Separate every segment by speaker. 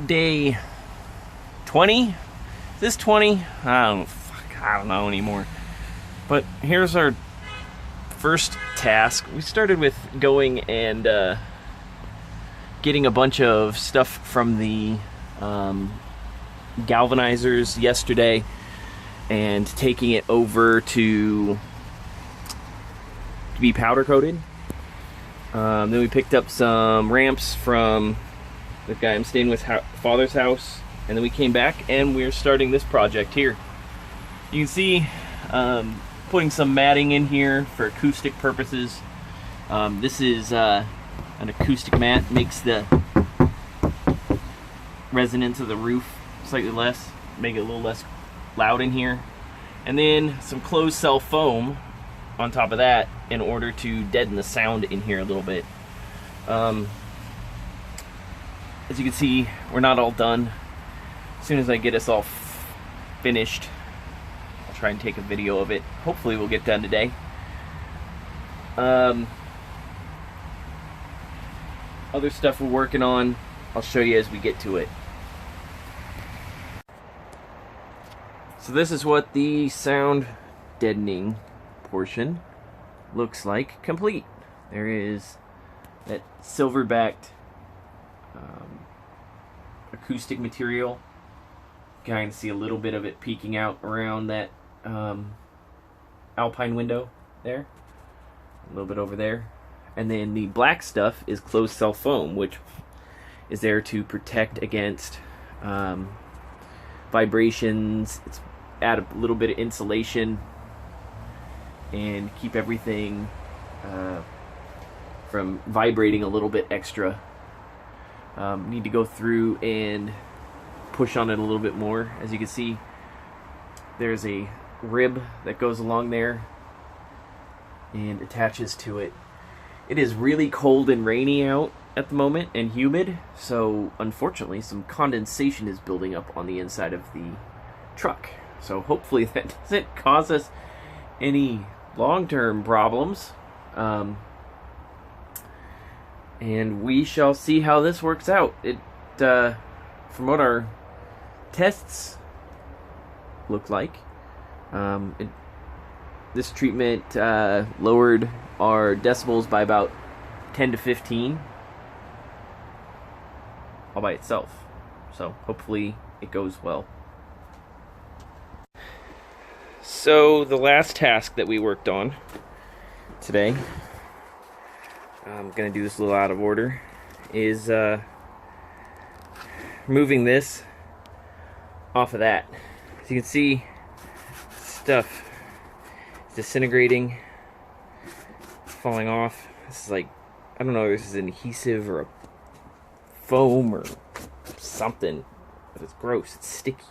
Speaker 1: day 20. Is this 20? I don't know anymore. But here's our first task. We started with going and getting a bunch of stuff from the galvanizers yesterday and taking it over to be powder coated. Then we picked up some ramps from the guy I'm staying with father's house, and then we came back and we're starting this project here. You can see putting some matting in here for acoustic purposes. This is an acoustic mat, makes the resonance of the roof slightly less, make it a little less loud in here. And then some closed cell foam on top of that in order to deaden the sound in here a little bit. As you can see, we're not all done. As soon as I get us all finished, I'll try and take a video of it. Hopefully we'll get done today. Other stuff we're working on, I'll show you as we get to it. So this is what the sound deadening portion looks like complete. There is that silver-backed acoustic material. You can kind of see a little bit of it peeking out around that alpine window there, a little bit over there. And then the black stuff is closed cell foam, which is there to protect against vibrations. It's add a little bit of insulation and keep everything from vibrating a little bit extra. Need to go through and push on it a little bit more. As you can see, there's a rib that goes along there and attaches to it. It is really cold and rainy out at the moment and humid, so unfortunately some condensation is building up on the inside of the truck. So hopefully that doesn't cause us any long-term problems. And we shall see how this works out. It, from what our tests look like, this treatment lowered our decibels by about 10 to 15 all by itself. So hopefully it goes well. So the last task that we worked on today, I'm going to do this a little out of order, is removing this off of that. As you can see, stuff is disintegrating, falling off. This is like, I don't know if this is an adhesive or a foam or something, but it's gross, it's sticky.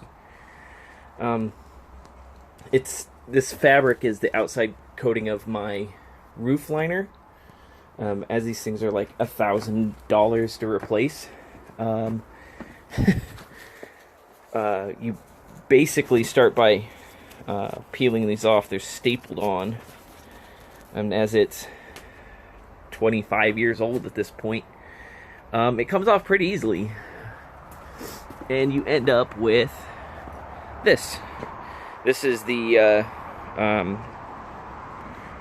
Speaker 1: This fabric is the outside coating of my roof liner. As these things are like $1,000 to replace. You basically start by peeling these off. They're stapled on, and as it's 25 years old at this point, it comes off pretty easily, and you end up with this. This is the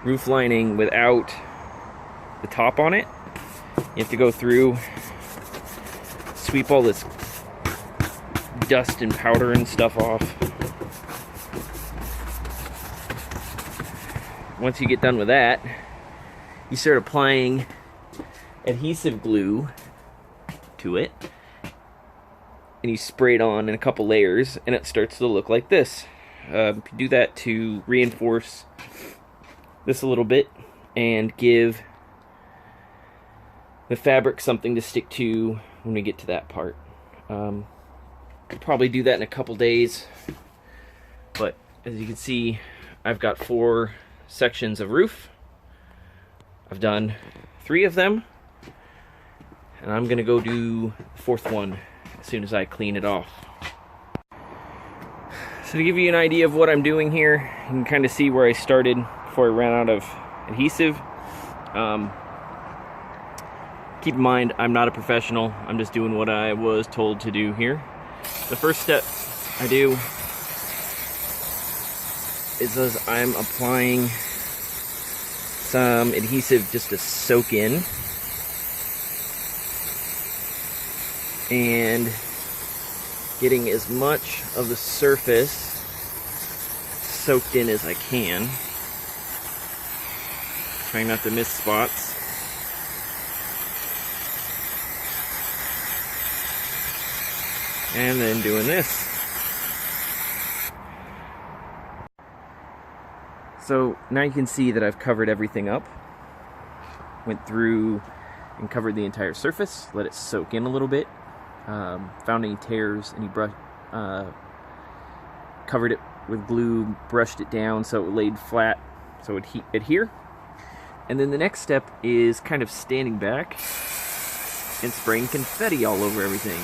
Speaker 1: roof lining without the top on it. You have to go through, sweep all this dust and powder and stuff off. Once you get done with that, you start applying adhesive glue to it, and you spray it on in a couple layers, and it starts to look like this. You do that to reinforce this a little bit and give the fabric something to stick to when we get to that part. Could probably do that in a couple days, but as you can see, I've got 4 sections of roof. I've done 3 of them, and I'm gonna go do the 4th one as soon as I clean it off. So to give you an idea of what I'm doing here, you can kind of see where I started before I ran out of adhesive. Keep in mind, I'm not a professional. I'm just doing what I was told to do here. The first step I do is as I'm applying some adhesive just to soak in, and getting as much of the surface soaked in as I can, trying not to miss spots. And then doing this. So now you can see that I've covered everything up. Went through and covered the entire surface, let it soak in a little bit. Found any tears, any brush, covered it with glue, brushed it down so it laid flat, so it would adhere. And then the next step is kind of standing back and spraying confetti all over everything.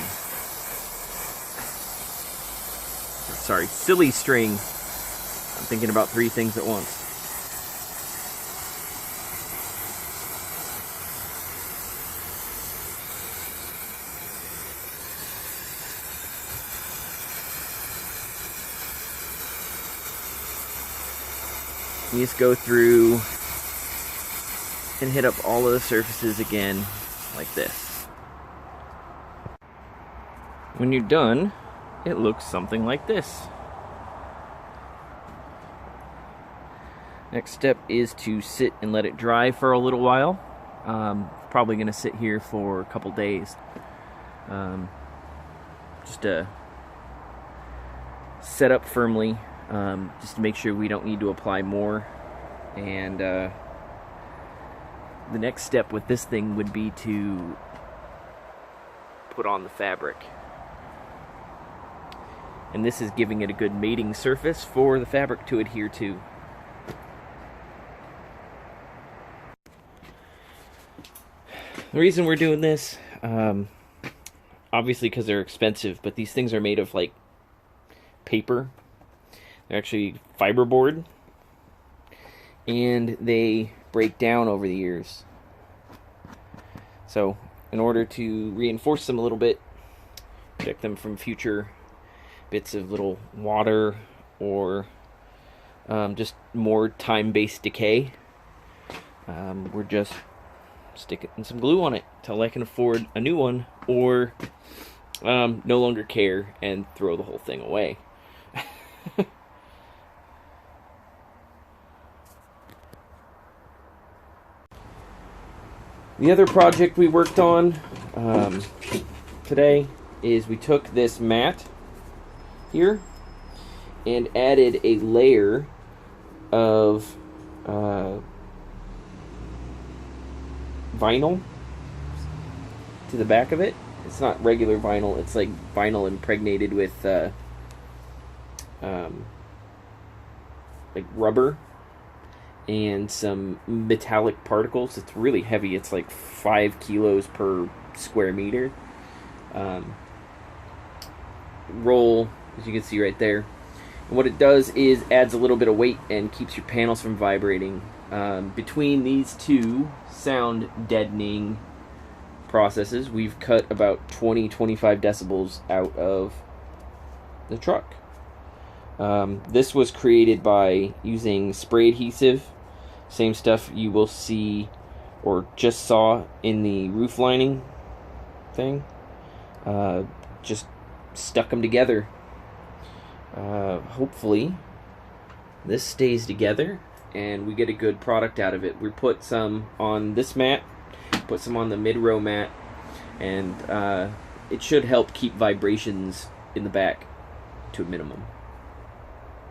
Speaker 1: Sorry, silly string. I'm thinking about 3 things at once. You just go through and hit up all of the surfaces again, like this. When you're done, it looks something like this. Next step is to sit and let it dry for a little while. Probably going to sit here for a couple days. Just to set up firmly, just to make sure we don't need to apply more. And the next step with this thing would be to put on the fabric. And this is giving it a good mating surface for the fabric to adhere to. The reason we're doing this, obviously because they're expensive, but these things are made of like paper. They're actually fiberboard, and they break down over the years. So in order to reinforce them a little bit, protect them from future bits of little water or just more time-based decay, we're just sticking some glue on it till I can afford a new one, or no longer care and throw the whole thing away. The other project we worked on today is we took this mat here and added a layer of vinyl to the back of it. It's not regular vinyl, it's like vinyl impregnated with like rubber and some metallic particles. It's really heavy. It's like 5 kilos per square meter. Roll, as you can see right there. And what it does is adds a little bit of weight and keeps your panels from vibrating. Between these two sound deadening processes, we've cut about 20-25 decibels out of the truck. This was created by using spray adhesive, same stuff you will see or just saw in the roof lining thing. Just stuck them together. Hopefully this stays together and we get a good product out of it. We put some on this mat, put some on the mid-row mat, and it should help keep vibrations in the back to a minimum.